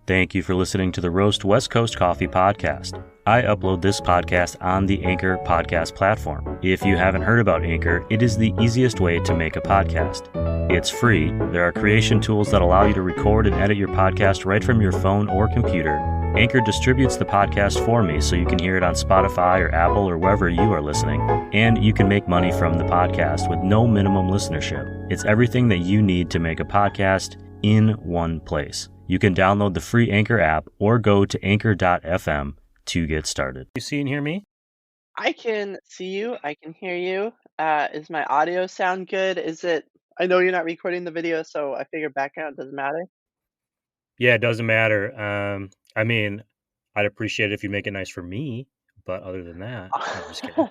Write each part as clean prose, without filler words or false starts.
Thank you for listening to the Roast West Coast Coffee Podcast. I upload this podcast on the Anchor podcast platform. If you haven't heard about Anchor, it is the easiest way to make a podcast. It's free. There are creation tools that allow you to record and edit your podcast right from your phone or computer. Anchor distributes the podcast for me so you can hear it on Spotify or Apple or wherever you are listening. And you can make money from the podcast with no minimum listenership. It's everything that you need to make a podcast in one place. You can download the free Anchor app or go to anchor.fm to get started. You see and hear me? I can see you. I can hear you. Is my audio sound good? I know you're not recording the video, so I figure background doesn't matter. Yeah, it doesn't matter. I'd appreciate it if you make it nice for me, but other than that, I'm just kidding.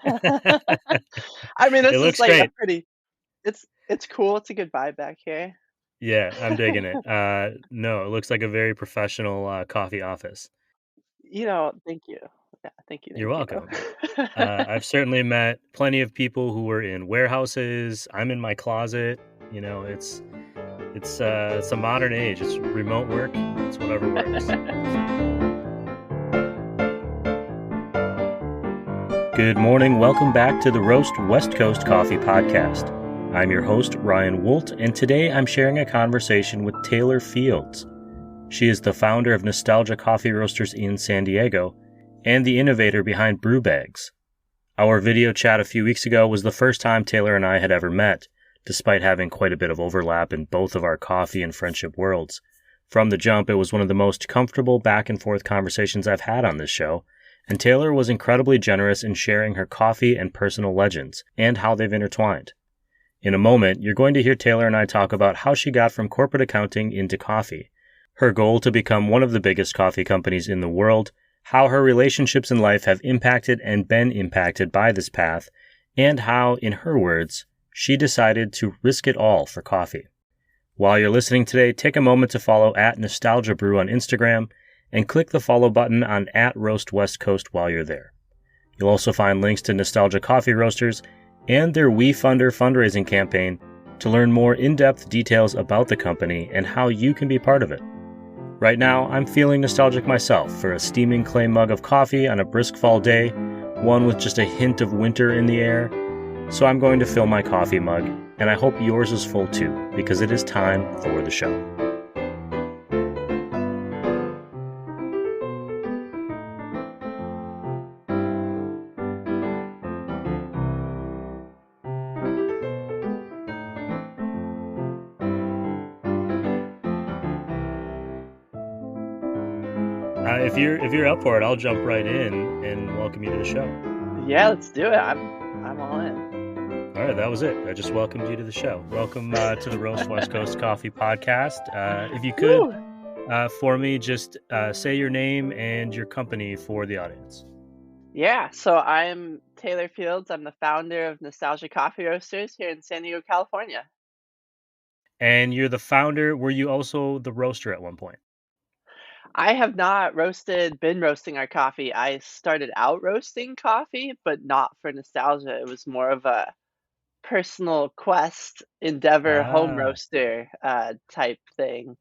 I mean, It this is looks like a great. pretty, it's cool. It's a good vibe back here. Yeah, I'm digging it. No, it looks like a very professional coffee office. Thank you. Yeah, thank you. You're Thank welcome. you. I've certainly met plenty of people who were in warehouses. I'm in my closet. You know, it's a modern age. It's remote work. It's whatever works. Good morning. Welcome back to the Roast West Coast Coffee Podcast. I'm your host, Ryan Wolt, and today I'm sharing a conversation with Taylor Fields. She is the founder of Nostalgia Coffee Roasters in San Diego and the innovator behind Brew Bags. Our video chat a few weeks ago was the first time Taylor and I had ever met, despite having quite a bit of overlap in both of our coffee and friendship worlds. From the jump, it was one of the most comfortable back and forth conversations I've had on this show, and Taylor was incredibly generous in sharing her coffee and personal legends and how they've intertwined. In a moment, you're going to hear Taylor and I talk about how she got from corporate accounting into coffee, her goal to become one of the biggest coffee companies in the world, how her relationships in life have impacted and been impacted by this path, and how, in her words, she decided to risk it all for coffee. While you're listening today, take a moment to follow @NostalgiaBrew on Instagram and click the follow button on @RoastWestCoast while you're there. You'll also find links to Nostalgia Coffee Roasters and their We Funder fundraising campaign to learn more in-depth details about the company and how you can be part of it. Right now, I'm feeling nostalgic myself for a steaming clay mug of coffee on a brisk fall day, one with just a hint of winter in the air. So I'm going to fill my coffee mug, and I hope yours is full too, because it is time for the show. If you're up for it, I'll jump right in and welcome you to the show. Yeah, let's do it. I'm all in. All right, that was it. I just welcomed you to the show. Welcome to the Roast West Coast Coffee Podcast. If you could, for me, just say your name and your company for the audience. Yeah, so I'm Taylor Fields. I'm the founder of Nostalgia Coffee Roasters here in San Diego, California. And you're the founder. Were you also the roaster at one point? I have not been roasting our coffee. I started out roasting coffee, but not for nostalgia. It was more of a personal quest endeavor home Ah, roaster type thing.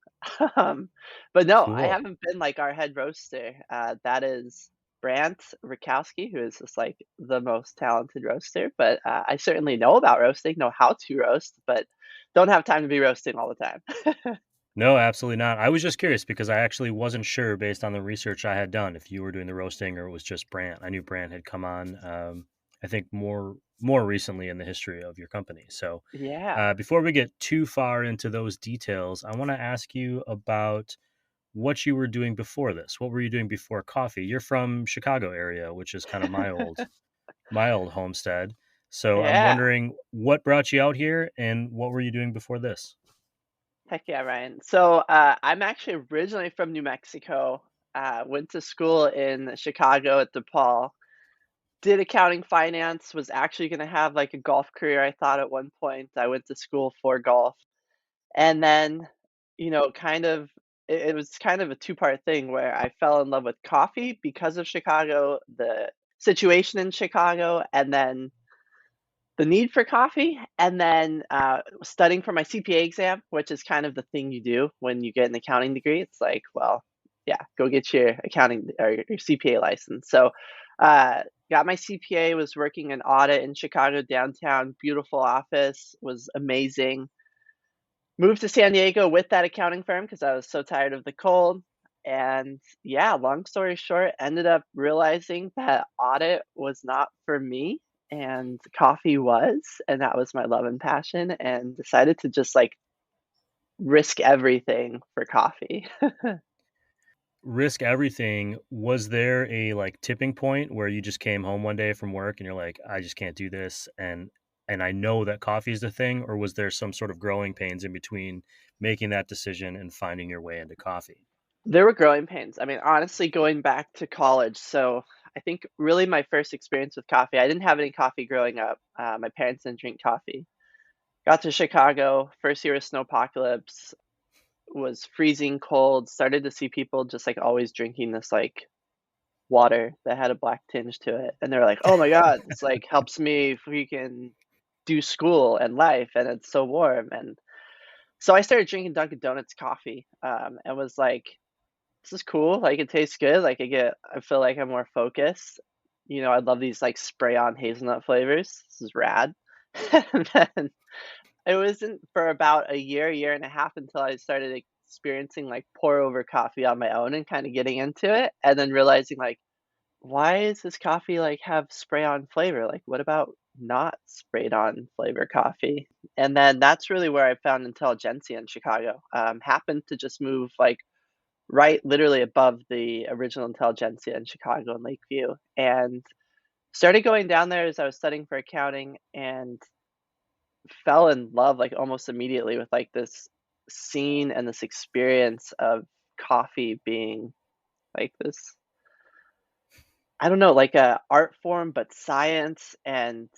Um, but no, I cool. haven't been like our head roaster. That is Brant Rakowski, who is just like the most talented roaster. But I certainly know about roasting, know how to roast, but don't have time to be roasting all the time. No, absolutely not. I was just curious because I actually wasn't sure based on the research I had done if you were doing the roasting or it was just Brant. I knew Brant had come on, I think more recently in the history of your company. So Yeah. before we get too far into those details, I want to ask you about what you were doing before this. What were you doing before coffee? You're from Chicago area, which is kind of my old homestead. So I'm Yeah. wondering what brought you out here and what were you doing before this? Heck yeah, Ryan. So I'm actually originally from New Mexico. Went to school in Chicago at DePaul. Did accounting finance. Was actually going to have like a golf career. I thought at one point. I went to school for golf, and then, it was kind of a two-part thing where I fell in love with coffee because of Chicago, the situation in Chicago, and then the need for coffee, and then studying for my CPA exam, which is kind of the thing you do when you get an accounting degree. It's like, well, yeah, go get your accounting or your CPA license. So, uh, got my CPA, was working an audit in Chicago downtown, beautiful office, was amazing. Moved to San Diego with that accounting firm because I was so tired of the cold. And yeah, long story short, ended up realizing that audit was not for me and coffee was, and that was my love and passion, and decided to just like risk everything for coffee. Risk everything. Was there a like tipping point where you just came home one day from work and you're like, I just can't do this, and I know that coffee is the thing, or was there some sort of growing pains in between making that decision and finding your way into coffee? There were growing pains. I mean, honestly, going back to college. So I think really my first experience with coffee, I didn't have any coffee growing up. My parents didn't drink coffee. Got to Chicago, first year of snowpocalypse, was freezing cold, started to see people just like always drinking this like water that had a black tinge to it. And they were like, oh my God, this like helps me freaking do school and life and it's so warm. And so I started drinking Dunkin' Donuts coffee, and was like, this is cool. Like it tastes good. I feel like I'm more focused. I love these like spray on hazelnut flavors. This is rad. And then it wasn't for about a year and a half until I started experiencing like pour over coffee on my own and kind of getting into it and then realizing like, why is this coffee like have spray on flavor? Like what about not sprayed on flavor coffee? And then that's really where I found Intelligentsia in Chicago. Happened to just move like right literally above the original Intelligentsia in Chicago and Lakeview, and started going down there as I was studying for accounting and fell in love like almost immediately with like this scene and this experience of coffee being like this, I don't know, like a art form, but science and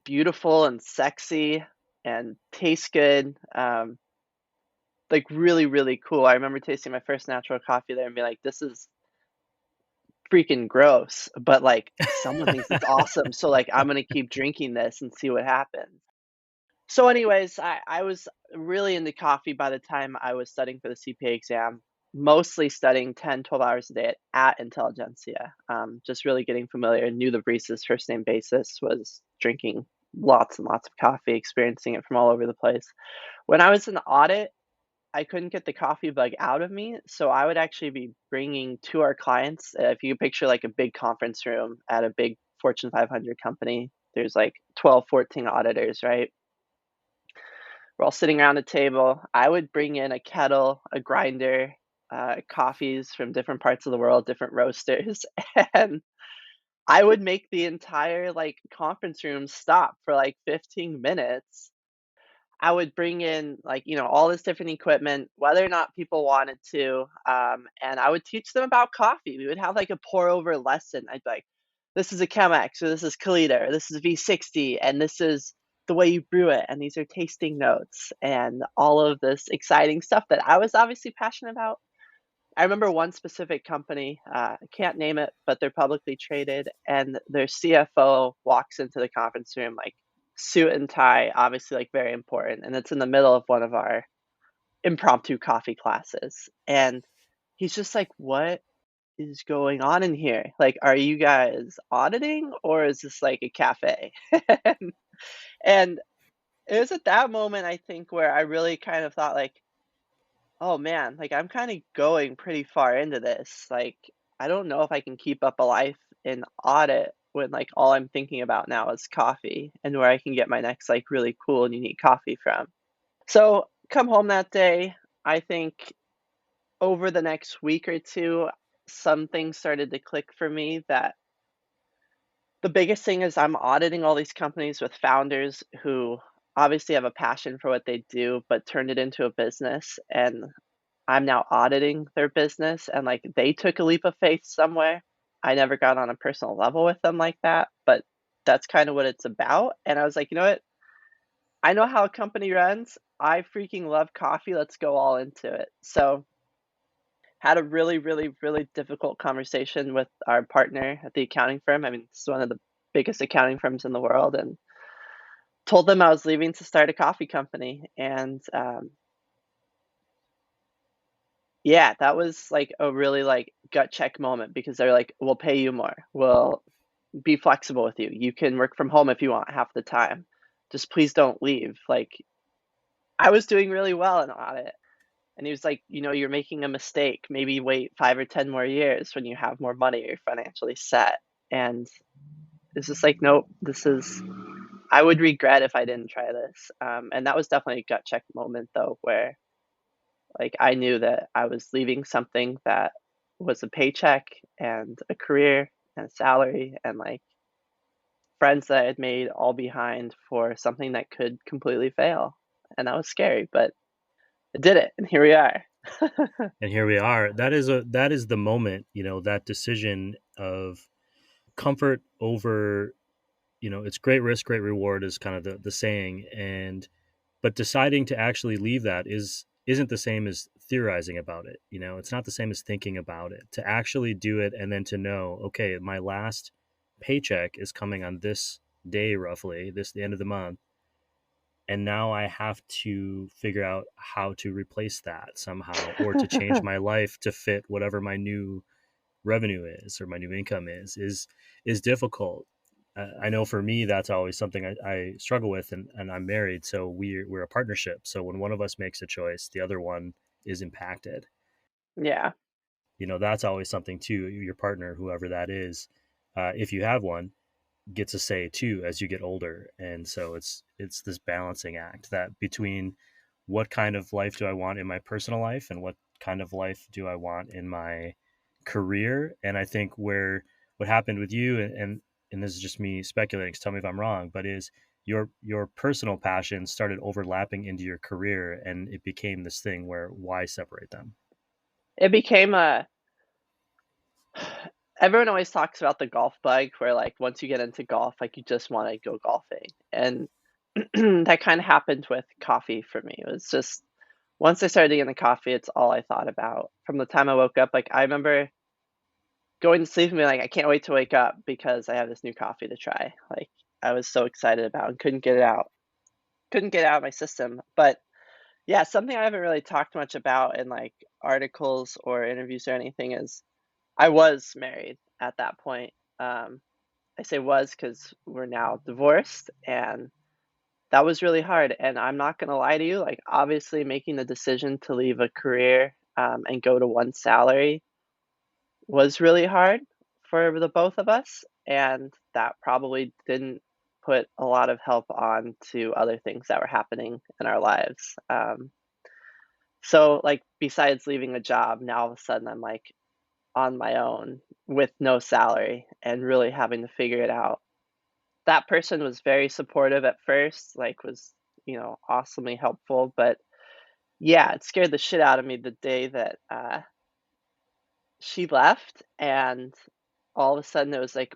beautiful and sexy and tastes good. Like really, really cool. I remember tasting my first natural coffee there and being like, this is freaking gross, but like someone thinks it's awesome. So like I'm gonna keep drinking this and see what happens. So anyways, I was really into coffee by the time I was studying for the CPA exam, mostly studying 10, 12 hours a day at Intelligentsia. Just really getting familiar, knew the baristas first name basis, was drinking lots and lots of coffee, experiencing it from all over the place. When I was in audit, I couldn't get the coffee bug out of me, so I would actually be bringing to our clients, if you picture like a big conference room at a big Fortune 500 company, there's like 12, 14 auditors, right? We're all sitting around a table. I would bring in a kettle, a grinder, coffees from different parts of the world, different roasters, and I would make the entire like conference room stop for like 15 minutes. I would bring in like, all this different equipment, whether or not people wanted to, and I would teach them about coffee. We would have like a pour over lesson. I'd be like, this is a Chemex, or this is Kalita, or this is V60, and this is the way you brew it, and these are tasting notes, and all of this exciting stuff that I was obviously passionate about. I remember one specific company, I can't name it, but they're publicly traded, and their CFO walks into the conference room like suit and tie, obviously like very important, and it's in the middle of one of our impromptu coffee classes. And he's just like, "What is going on in here? Like, are you guys auditing or is this like a cafe?" And it was at that moment I think where I really kind of thought like, oh man, like I'm kind of going pretty far into this. Like, I don't know if I can keep up a life in audit when like all I'm thinking about now is coffee and where I can get my next like really cool and unique coffee from. So, come home that day, I think over the next week or two, some things started to click for me that the biggest thing is I'm auditing all these companies with founders who obviously have a passion for what they do, but turned it into a business. And I'm now auditing their business and like they took a leap of faith somewhere. I never got on a personal level with them like that, but that's kind of what it's about. And I was like, you know what? I know how a company runs. I freaking love coffee. Let's go all into it. So, had a really, really, really difficult conversation with our partner at the accounting firm. I mean, it's one of the biggest accounting firms in the world, and told them I was leaving to start a coffee company. And Yeah, that was like a really like gut check moment because they're like, we'll pay you more. We'll be flexible with you. You can work from home if you want half the time. Just please don't leave. Like I was doing really well in audit. And he was like, you're making a mistake. Maybe wait 5 or 10 more years when you have more money, you're financially set. And it's just like, nope, I would regret if I didn't try this. And that was definitely a gut check moment though, where like I knew that I was leaving something that was a paycheck and a career and a salary and like friends that I had made all behind for something that could completely fail. And that was scary, but I did it, and here we are. And here we are. That is the moment, that decision of comfort over, it's great risk, great reward is kind of the saying. And but deciding to actually leave that isn't the same as theorizing about it. It's not the same as thinking about it. To actually do it and then to know, okay, my last paycheck is coming on this day, roughly this the end of the month, and now I have to figure out how to replace that somehow, or to change my life to fit whatever my new revenue is or my new income is difficult. I know for me that's always something I struggle with, and I'm married, so we're a partnership. So when one of us makes a choice, the other one is impacted. Yeah. That's always something too. Your partner, whoever that is, if you have one, gets a say too as you get older. And so it's this balancing act that between what kind of life do I want in my personal life and what kind of life do I want in my career. And I think where what happened with you, and this is just me speculating, so tell me if I'm wrong, but is your personal passion started overlapping into your career, and it became this thing where why separate them? It became a everyone always talks about the golf bug where like once you get into golf, like you just want to go golfing. And that kind of happened with coffee for me. It was just once I started getting the coffee, it's all I thought about. From the time I woke up, like I remember going to sleep and being like, I can't wait to wake up because I have this new coffee to try. Like I was so excited about and couldn't get it out. Couldn't get it out of my system. But yeah, something I haven't really talked much about in like articles or interviews or anything is I was married at that point. Um, I say was because we're now divorced, and that was really hard. And I'm not gonna lie to you, like obviously making the decision to leave a career and go to one salary was really hard for the both of us, and that probably didn't put a lot of help on to other things that were happening in our lives. So like besides leaving a job, now all of a sudden I'm like on my own with no salary and really having to figure it out. That person was very supportive at first, like was, awesomely helpful, but yeah, it scared the shit out of me the day that she left, and all of a sudden it was like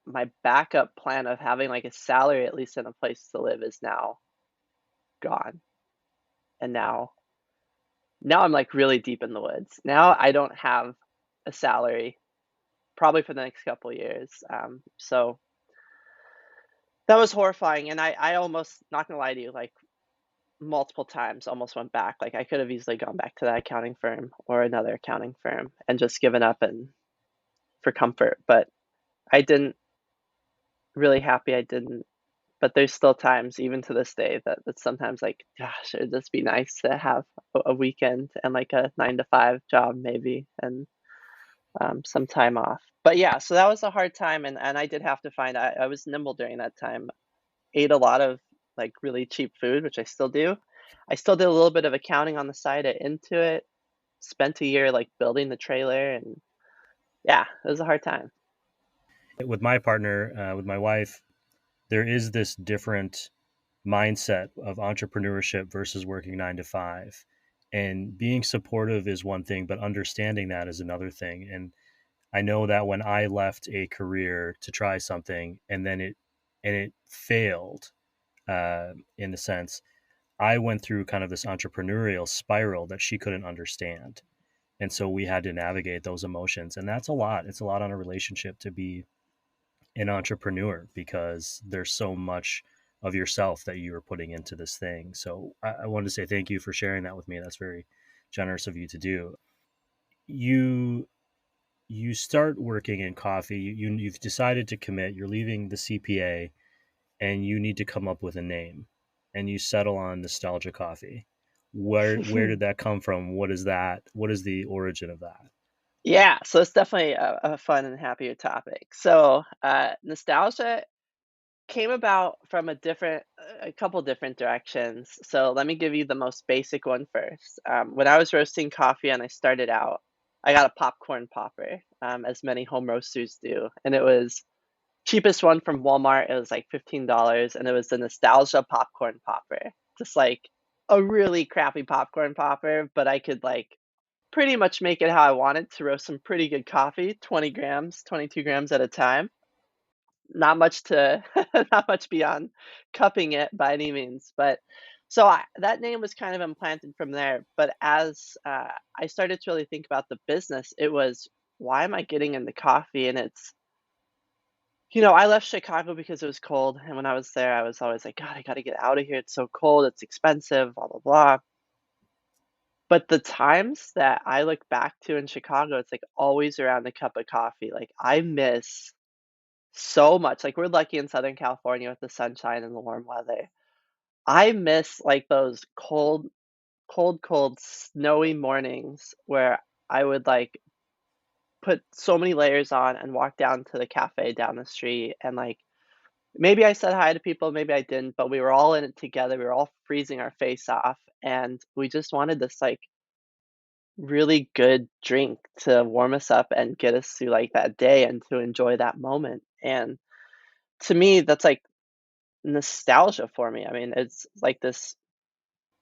my backup plan of having like a salary at least in a place to live is now gone. And now I'm like really deep in the woods. Now I don't have a salary probably for the next couple years. So that was horrifying, and I almost, not gonna lie to you, like multiple times almost went back. Like I could have easily gone back to that accounting firm or another accounting firm and just given up and for comfort, but I didn't. Really happy I didn't. But there's still times, even to this day, that's sometimes like, gosh, it'd just be nice to have a weekend and like a 9 to 5 job maybe, and some time off. But yeah, so that was a hard time, and I did have to find. I was nimble during that time. Ate a lot of like really cheap food, which I still do. I still did a little bit of accounting on the side at Intuit. Spent a year like building the trailer, and yeah, it was a hard time. With my partner, with my wife, there is this different mindset of entrepreneurship versus working 9 to 5. And being supportive is one thing, but understanding that is another thing. And I know that when I left a career to try something and then it failed, in a sense, I went through kind of this entrepreneurial spiral that she couldn't understand. And so we had to navigate those emotions. And that's a lot. It's a lot on a relationship to be an entrepreneur because there's so much of yourself that you are putting into this thing. So I wanted to say thank you for sharing that with me. That's very generous of you to do. you you start working in coffee. You've decided to commit. You're leaving the CPA, and you need to come up with a name, and you settle on Nostalgia Coffee. Where did that come from? What is that? What is the origin of that? Yeah, so it's definitely a fun and happier topic. So, nostalgia came about from a couple different directions. So let me give you the most basic one first. When I was roasting coffee and I started out, I got a popcorn popper, as many home roasters do, and it was cheapest one from Walmart. It was like $15, and it was the Nostalgia popcorn popper, just like a really crappy popcorn popper, but I could like pretty much make it how I wanted to roast some pretty good coffee, 20 grams, 22 grams at a time. Not much to not much beyond cupping it by any means, but that name was kind of implanted from there, but as, I started to really think about the business, it was, "Why am I getting into coffee?" And it's I left Chicago because it was cold, and when I was there, I was always like, "God, I gotta get out of here, it's so cold, it's expensive, blah, blah, blah." But the times that I look back to in Chicago, it's, like, always around a cup of coffee, like, I miss so much. Like, we're lucky in Southern California with the sunshine and the warm weather. I miss, like, those cold, snowy mornings where I would, like, put so many layers on and walk down to the cafe down the street, and, like, maybe I said hi to people, maybe I didn't, but we were all in it together, we were all freezing our face off, and we just wanted this, like, really good drink to warm us up and get us through, like, that day and to enjoy that moment, and to me, that's, like, nostalgia for me. I mean, it's like this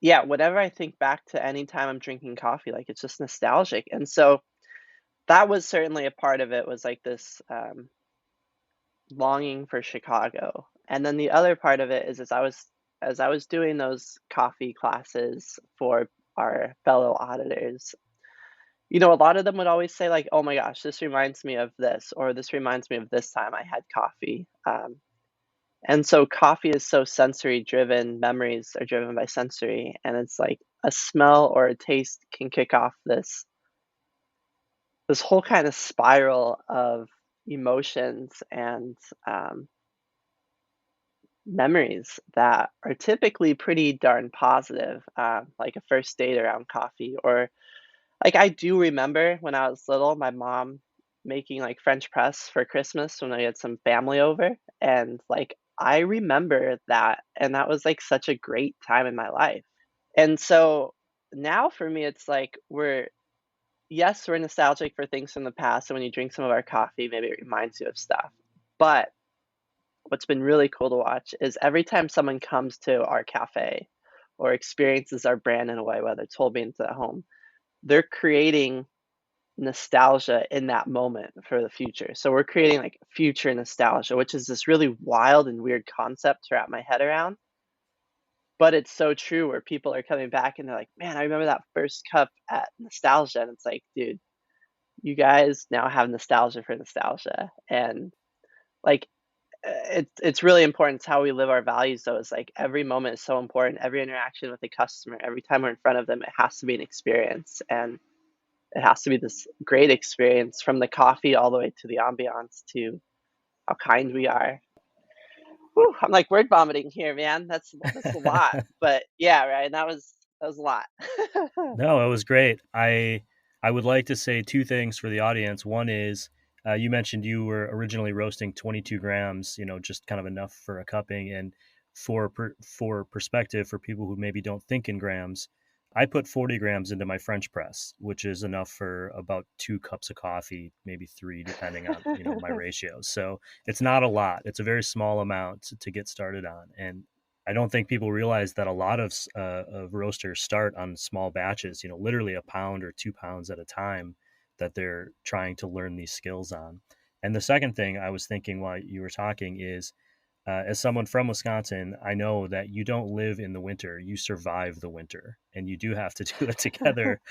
yeah, whenever I think back to any time I'm drinking coffee, like, it's just nostalgic, and so that was certainly a part of it was, like, this, longing for Chicago, and then the other part of it is as I was doing those coffee classes for our fellow auditors, a lot of them would always say, like, "Oh my gosh, this reminds me of this," or "This reminds me of this time I had coffee," and so coffee is so sensory driven, memories are driven by sensory, and it's like a smell or a taste can kick off this whole kind of spiral of emotions and um, memories that are typically pretty darn positive, like a first date around coffee. Or, like, I do remember when I was little, my mom making like French press for Christmas when I had some family over. And, like, I remember that. And that was like such a great time in my life. And so now for me, it's like yes, we're nostalgic for things from the past. And when you drink some of our coffee, maybe it reminds you of stuff. But what's been really cool to watch is every time someone comes to our cafe or experiences our brand in a way, whether it's whole beans at home, they're creating nostalgia in that moment for the future. So we're creating like future nostalgia, which is this really wild and weird concept to wrap my head around. But it's so true where people are coming back and they're like, man, I remember that first cup at nostalgia. And it's like, dude, you guys now have nostalgia for nostalgia. And like it's really important. It's how we live our values, though. It's like every moment is so important. Every interaction with a customer, every time we're in front of them, it has to be an experience, and it has to be this great experience from the coffee all the way to the ambiance to how kind we are. Whew, I'm like word vomiting here, man. That's a lot, but yeah, right. That was a lot. No, it was great. I would like to say two things for the audience. One is you mentioned you were originally roasting 22 grams, just kind of enough for a cupping. And for perspective, for people who maybe don't think in grams, I put 40 grams into my French press, which is enough for about 2 cups of coffee, maybe three, depending on my ratios. So it's not a lot. It's a very small amount to get started on, and I don't think people realize that a lot of roasters start on small batches, literally a pound or 2 pounds at a time that they're trying to learn these skills on. And the second thing I was thinking while you were talking is, as someone from Wisconsin, I know that you don't live in the winter, you survive the winter, and you do have to do it together.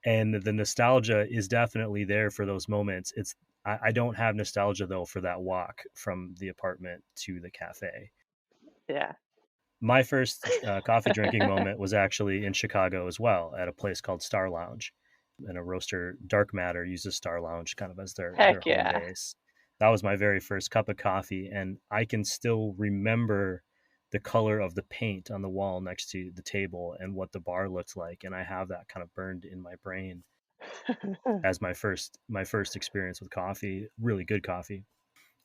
And the nostalgia is definitely there for those moments. I don't have nostalgia though for that walk from the apartment to the cafe. Yeah. My first coffee drinking moment was actually in Chicago as well, at a place called Star Lounge. and a roaster, Dark Matter, uses Star Lounge kind of as their Heck home yeah. base. That was my very first cup of coffee, and I can still remember the color of the paint on the wall next to the table and what the bar looked like, and I have that kind of burned in my brain as my first experience with coffee, really good coffee.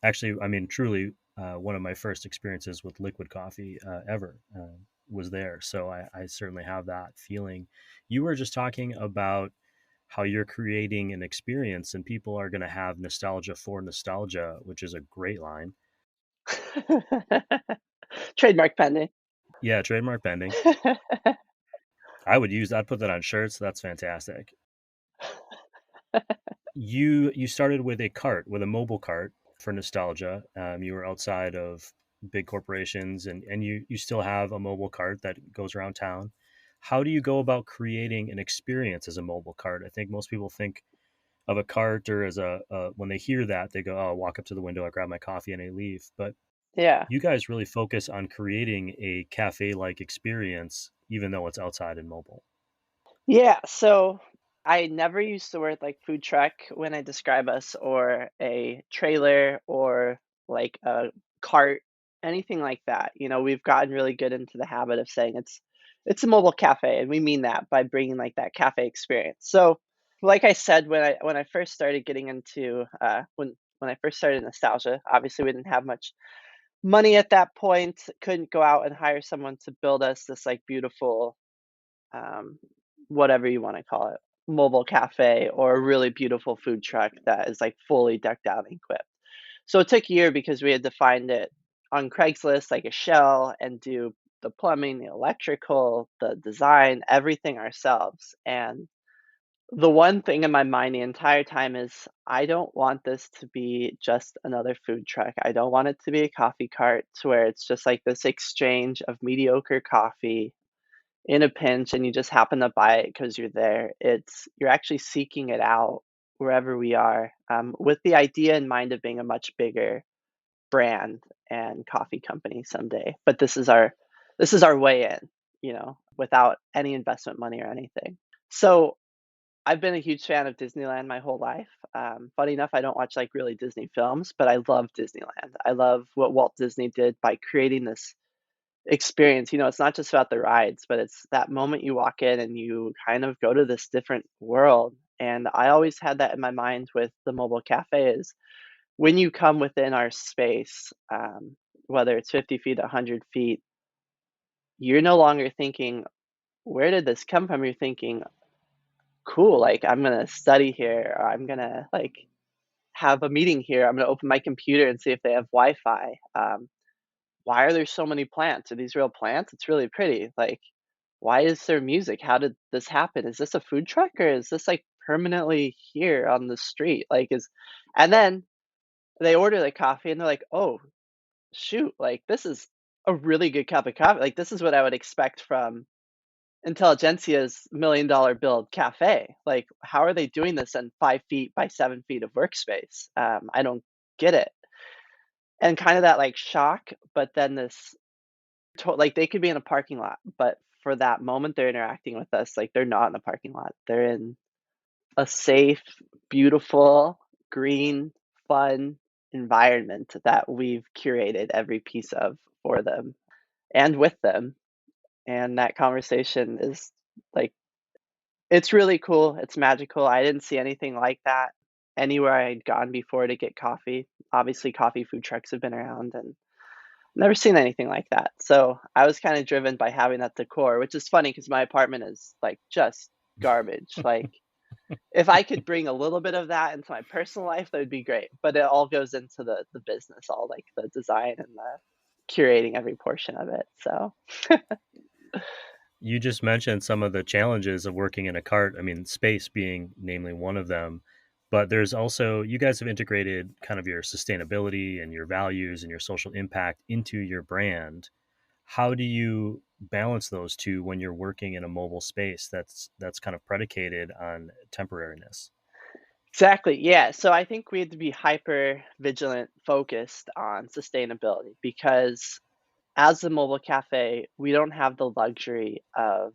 Actually, I mean, truly, one of my first experiences with liquid coffee ever was there. So I certainly have that feeling. You were just talking about how you're creating an experience and people are going to have nostalgia for nostalgia, which is a great line. Trademark pending. Yeah, trademark pending. I'd put that on shirts. That's fantastic. You started with a cart, with a mobile cart for nostalgia. You were outside of big corporations, and you still have a mobile cart that goes around town. How do you go about creating an experience as a mobile cart? I think most people think of a cart or as when they hear that, they go, "Oh, I'll walk up to the window, I grab my coffee, and I leave." But Yeah. you guys really focus on creating a cafe-like experience, even though it's outside and mobile. Yeah, so I never use the word like food truck when I describe us, or a trailer, or like a cart, anything like that. We've gotten really good into the habit of saying it's a mobile cafe, and we mean that by bringing like that cafe experience. So, like I said, when I first started getting into when I first started nostalgia, obviously we didn't have much money at that point, couldn't go out and hire someone to build us this like beautiful, um, whatever you want to call it, mobile cafe, or a really beautiful food truck that is like fully decked out and equipped. So it took a year because we had to find it on Craigslist, like a shell, and do the plumbing, the electrical, the design, everything ourselves. And the one thing in my mind the entire time is I don't want this to be just another food truck. I don't want it to be a coffee cart to where it's just like this exchange of mediocre coffee in a pinch and you just happen to buy it because you're there. You're actually seeking it out wherever we are, with the idea in mind of being a much bigger brand and coffee company someday. But this is our way in, without any investment money or anything. So I've been a huge fan of Disneyland my whole life. Funny enough, I don't watch like really Disney films, but I love Disneyland. I love what Walt Disney did by creating this experience. It's not just about the rides, but it's that moment you walk in and you kind of go to this different world. And I always had that in my mind with the mobile cafe is when you come within our space, whether it's 50 feet, 100 feet, you're no longer thinking, where did this come from? You're thinking, cool, like I'm going to study here, or I'm going to like have a meeting here. I'm going to open my computer and see if they have Wi-Fi. Why are there so many plants? Are these real plants? It's really pretty. Like, why is there music? How did this happen? Is this a food truck, or is this like permanently here on the street? And then they order the coffee and they're like, oh, shoot, like this is a really good cup of coffee. Like, this is what I would expect from Intelligentsia's $1 million build cafe. Like, how are they doing this in 5 feet by 7 feet of workspace? I don't get it. And kind of that like shock, but then like they could be in a parking lot, but for that moment they're interacting with us like they're not in a parking lot. They're in a safe, beautiful, green, fun environment that we've curated every piece of for them and with them. And that conversation is like, it's really cool. It's magical. I didn't see anything like that anywhere I'd gone before to get coffee. Obviously, coffee food trucks have been around, and never seen anything like that. So I was kind of driven by having that decor, which is funny because my apartment is like just garbage. Like, if I could bring a little bit of that into my personal life, that would be great. But it all goes into the business, all like the design and the curating every portion of it. So You just mentioned some of the challenges of working in a cart. I mean, space being namely one of them. But there's also, you guys have integrated kind of your sustainability and your values and your social impact into your brand. How do you balance those two when you're working in a mobile space that's kind of predicated on temporariness? exactly, yeah. So I think we had to be hyper vigilant, focused on sustainability because as a mobile cafe, we don't have the luxury of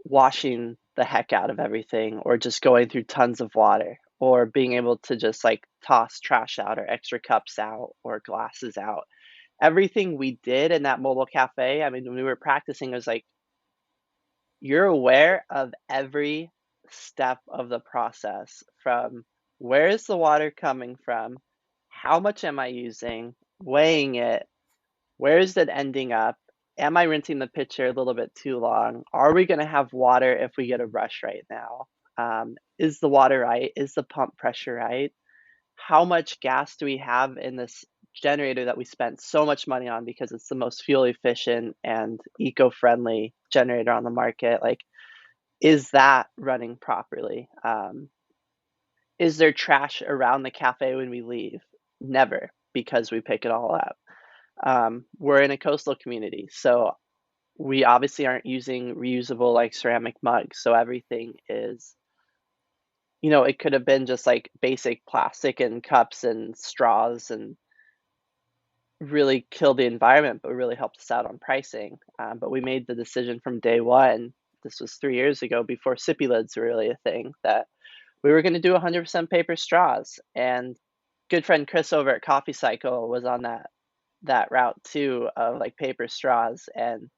washing the heck out of everything, or just going through tons of water, or being able to just like toss trash out or extra cups out or glasses out. Everything we did in that mobile cafe, I mean, when we were practicing, it was like you're aware of every step of the process from where is the water coming from, how much am I using, weighing it, where is it ending up, am I rinsing the pitcher a little bit too long, are we going to have water if we get a rush right now, is the water right, is the pump pressure right, how much gas do we have in this generator that we spent so much money on because it's the most fuel efficient and eco-friendly generator on the market, like is that running properly? Is there trash around the cafe when we leave? Never, because we pick it all up. We're in a coastal community, so we obviously aren't using reusable like ceramic mugs. So everything is, it could have been just like basic plastic and cups and straws and really killed the environment, but really helped us out on pricing. But we made the decision from day one. This was 3 years ago, before sippy lids were really a thing, that we were going to do 100% paper straws. And good friend Chris over at Coffee Cycle was on that route too, of like paper straws. And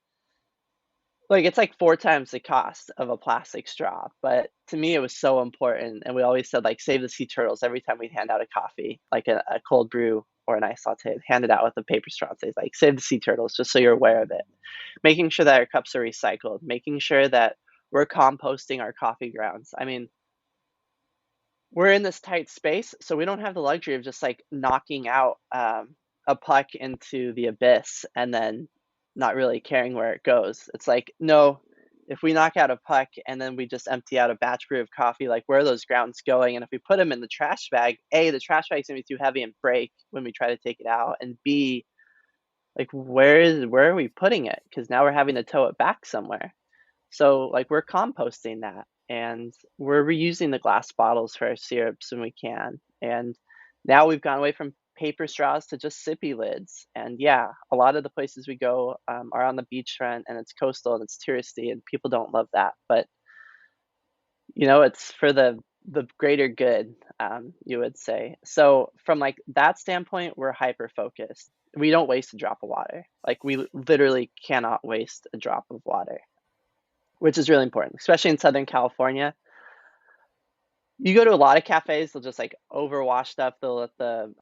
like it's like 4 times the cost of a plastic straw. But to me, it was so important. And we always said like save the sea turtles every time we'd hand out a coffee, like a cold brew or an ice latte, hand it out with a paper straw. Say like save the sea turtles, just so you're aware of it. Making sure that our cups are recycled, making sure that we're composting our coffee grounds. I mean, we're in this tight space, so we don't have the luxury of just like knocking out a puck into the abyss and then not really caring where it goes. It's like, no, if we knock out a puck and then we just empty out a batch brew of coffee, like where are those grounds going? And if we put them in the trash bag, A, the trash bag's gonna be too heavy and break when we try to take it out, and B, like where are we putting it? Because now we're having to tow it back somewhere. So like we're composting that, and we're reusing the glass bottles for our syrups when we can. And now we've gone away from paper straws to just sippy lids. And yeah, a lot of the places we go are on the beachfront and it's coastal and it's touristy and people don't love that. But it's for the greater good, you would say. So from like that standpoint, we're hyper focused. We don't waste a drop of water. Like we literally cannot waste a drop of water, which is really important, especially in Southern California. You go to a lot of cafes, they'll just like overwash stuff. They'll let the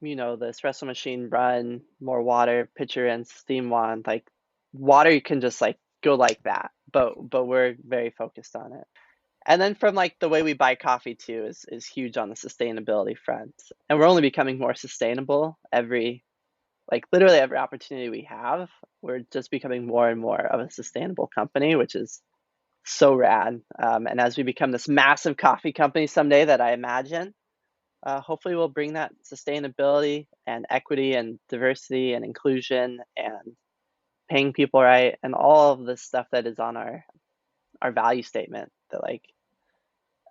espresso machine run, more water, pitcher and steam wand. Like water, you can just like go like that. But we're very focused on it. And then from like the way we buy coffee too is huge on the sustainability front. And we're only becoming more sustainable literally every opportunity we have. We're just becoming more and more of a sustainable company, which is so rad. And as we become this massive coffee company someday that I imagine, hopefully we'll bring that sustainability and equity and diversity and inclusion and paying people right and all of the stuff that is on our value statement that like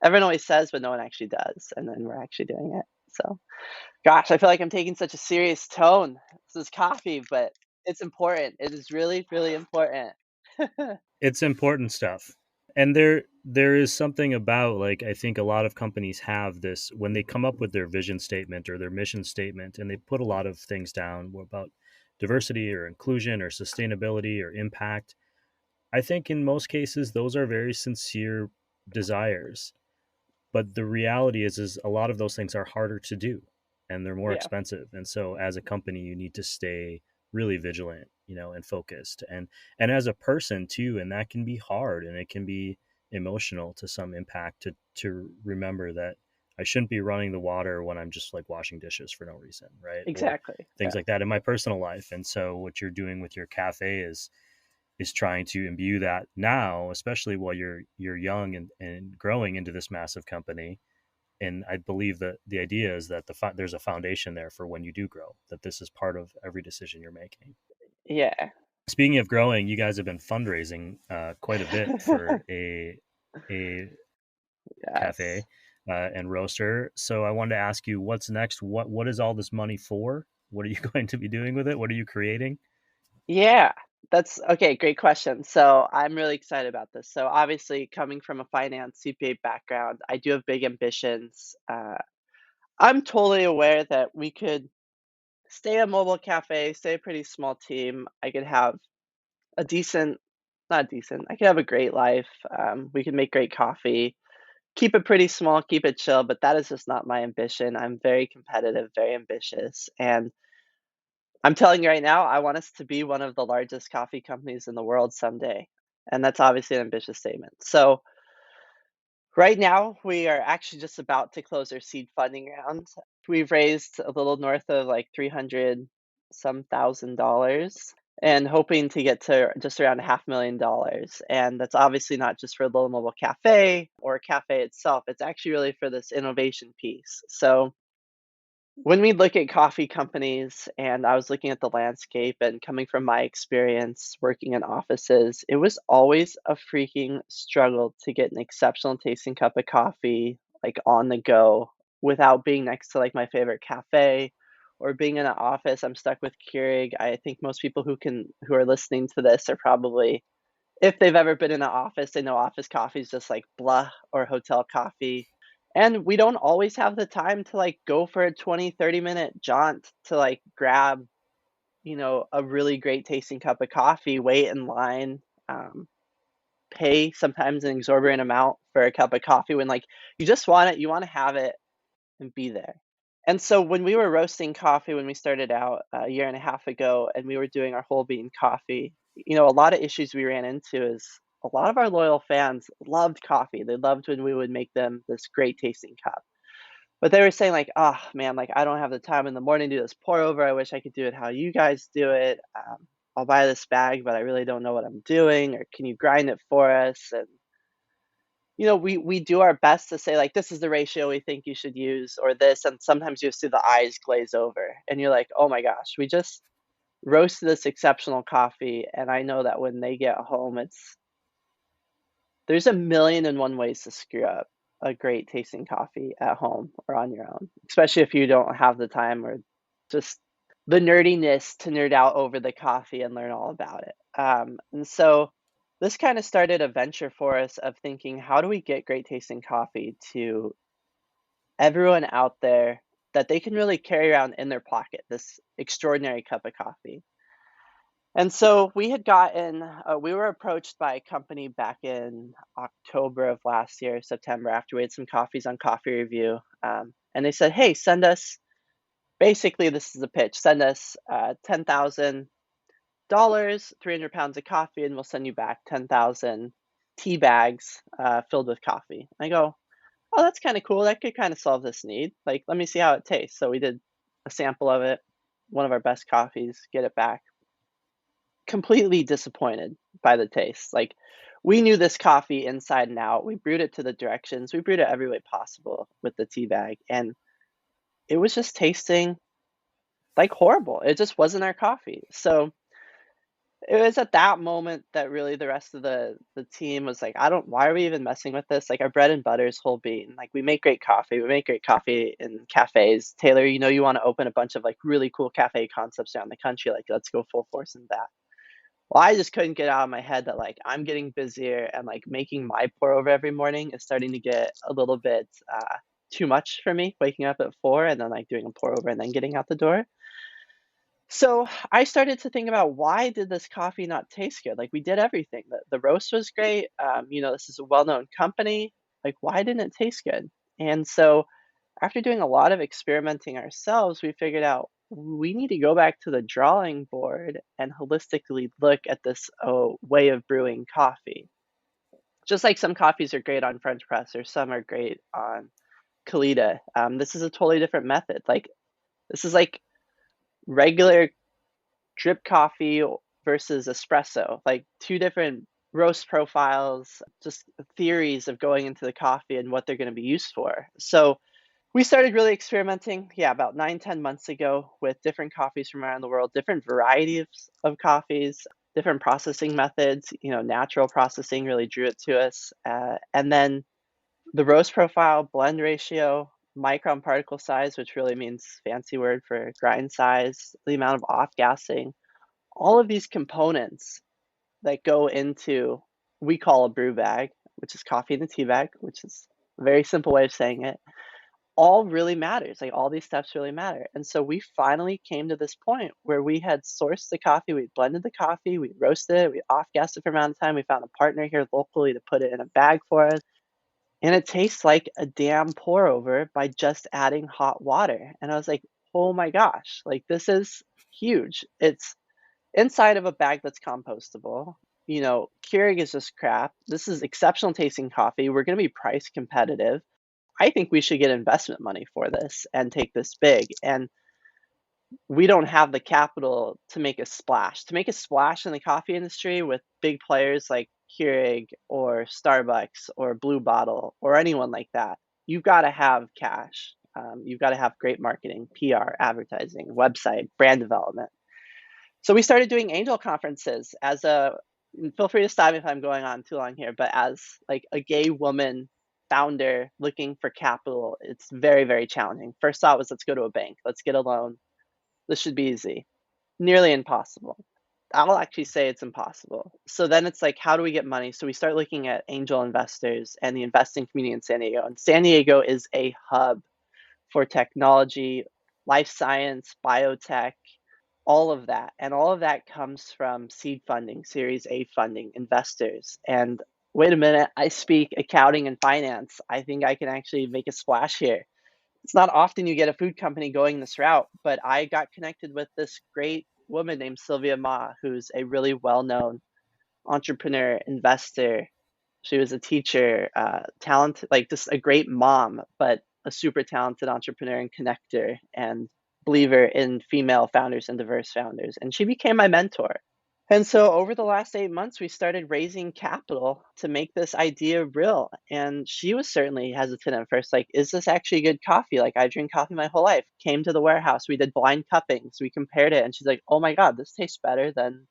everyone always says, but no one actually does. And then we're actually doing it. So, gosh, I feel like I'm taking such a serious tone. This is coffee, but it's important. It is really, really important. It's important stuff. And there is something about, like, I think a lot of companies have this when they come up with their vision statement or their mission statement, and they put a lot of things down about diversity or inclusion or sustainability or impact. I think in most cases those are very sincere desires, but the reality is a lot of those things are harder to do and they're more Yeah, expensive. And so as a company you need to stay really vigilant, and focused, and as a person too. And that can be hard and it can be emotional to some impact to remember that I shouldn't be running the water when I'm just like washing dishes for no reason, right? Or exactly. things Yeah, like that in my personal life. And so what you're doing with your cafe is trying to imbue that now, especially while you're young and growing into this massive company. And I believe that the idea is that there's a foundation there for when you do grow, that this is part of every decision you're making. yeah. Speaking of growing, you guys have been fundraising quite a bit for a Yes. cafe and roaster. So I wanted to ask you, what's next? What is all this money for? What are you going to be doing with it? What are you creating? Yeah. That's okay, great question. So I'm really excited about this. So obviously, coming from a finance CPA background, I do have big ambitions. I'm totally aware that we could stay a mobile cafe, stay a pretty small team. I could have a decent, not decent, I could have a great life. We could make great coffee, keep it pretty small, keep it chill, but that is just not my ambition. I'm very competitive, very ambitious. And I'm telling you right now, I want us to be one of the largest coffee companies in the world someday. And that's obviously an ambitious statement. So right now, we are actually just about to close our seed funding round. We've raised a little north of like 300 some thousand dollars and hoping to get to just around $500,000. And that's obviously not just for Little Mobile Cafe or cafe itself. It's actually really for this innovation piece. So when we look at coffee companies, and I was looking at the landscape and coming from my experience working in offices, it was always a freaking struggle to get an exceptional tasting cup of coffee, like on the go, without being next to like my favorite cafe or being in an office. I'm stuck with Keurig. I think most people who are listening to this are probably, if they've ever been in an office, they know office coffee is just like blah or hotel coffee. And we don't always have the time to like go for a 20, 30-minute jaunt to like grab, a really great tasting cup of coffee, wait in line, um, pay sometimes an exorbitant amount for a cup of coffee when like you just want it, you want to have it and be there. And so when we were roasting coffee when we started out a year and a half ago and we were doing our whole bean coffee, a lot of issues we ran into is a lot of our loyal fans loved coffee. They loved when we would make them this great tasting cup. But they were saying like, "Oh man, like I don't have the time in the morning to do this pour over. I wish I could do it how you guys do it. I'll buy this bag, but I really don't know what I'm doing. Or can you grind it for us?" And we do our best to say like this is the ratio we think you should use or this, and sometimes you see the eyes glaze over and you're like, "Oh my gosh, we just roasted this exceptional coffee." And I know that when they get home, there's a million and one ways to screw up a great tasting coffee at home or on your own, especially if you don't have the time or just the nerdiness to nerd out over the coffee and learn all about it. And so this kind of started a venture for us of thinking, how do we get great tasting coffee to everyone out there that they can really carry around in their pocket, this extraordinary cup of coffee? And so we were approached by a company back in October of last year, September, after we had some coffees on Coffee Review. And they said, hey, send us, basically, this is the pitch, send us $10,000, 300 pounds of coffee, and we'll send you back 10,000 tea bags filled with coffee. I go, oh, that's kind of cool. That could kind of solve this need. Like, let me see how it tastes. So we did a sample of it, one of our best coffees, get it back, completely disappointed by the taste. Like, we knew this coffee inside and out. We brewed it to the directions. We brewed it every way possible with the tea bag, and it was just tasting like horrible. It just wasn't our coffee. So it was at that moment that really the rest of the team was like, I don't, why are we even messing with this? Like, our bread and butter is whole bean. Like, we make great coffee. We make great coffee in cafes. Taylor, you want to open a bunch of like really cool cafe concepts around the country. Like, let's go full force in that. Well, I just couldn't get out of my head that like I'm getting busier and like making my pour over every morning is starting to get a little bit too much for me, waking up at 4 and then like doing a pour over and then getting out the door. So I started to think about, why did this coffee not taste good? Like, we did everything. The roast was great. This is a well-known company. Like, why didn't it taste good? And so after doing a lot of experimenting ourselves, we figured out we need to go back to the drawing board and holistically look at this way of brewing coffee. Just like some coffees are great on French press or some are great on Kalita, this is a totally different method. Like, this is like regular drip coffee versus espresso, like two different roast profiles, just theories of going into the coffee and what they're going to be used for. So we started really experimenting, yeah, about 9, 10 months ago with different coffees from around the world, different varieties of coffees, different processing methods. Natural processing really drew it to us. And then the roast profile, blend ratio, micron particle size, which really means fancy word for grind size, the amount of off gassing, all of these components that go into, we call a brew bag, which is coffee in a tea bag, which is a very simple way of saying it, all really matters. Like all these steps really matter. And so we finally came to this point where we had sourced the coffee, we blended the coffee, we roasted it, we off-gassed it for a amount of time. We found a partner here locally to put it in a bag for us. And it tastes like a damn pour over by just adding hot water. And I was like, oh my gosh, like this is huge. It's inside of a bag that's compostable. Keurig is just crap. This is exceptional tasting coffee. We're going to be price competitive. I think we should get investment money for this and take this big. And we don't have the capital to make a splash. To make a splash in the coffee industry with big players like Keurig or Starbucks or Blue Bottle or anyone like that, you've got to have cash. You've got to have great marketing, PR, advertising, website, brand development. So we started doing angel conferences as a, feel free to stop me if I'm going on too long here, but as like a gay woman founder looking for capital, it's very, very challenging. First thought was, let's go to a bank. Let's get a loan. This should be easy. Nearly impossible. I'll actually say it's impossible. So then it's like, how do we get money? So we start looking at angel investors and the investing community in San Diego. And San Diego is a hub for technology, life science, biotech, all of that. And all of that comes from seed funding, Series A funding, investors. And wait a minute, I speak accounting and finance. I think I can actually make a splash here. It's not often you get a food company going this route, but I got connected with this great woman named Sylvia Ma, who's a really well-known entrepreneur, investor. She was a teacher, talented, like just a great mom, but a super talented entrepreneur and connector and believer in female founders and diverse founders. And she became my mentor. And so over the last 8 months, we started raising capital to make this idea real. And she was certainly hesitant at first, like, is this actually good coffee? Like, I drink coffee my whole life. Came to the warehouse, we did blind cuppings, we compared it, and she's like, oh my God, this tastes better than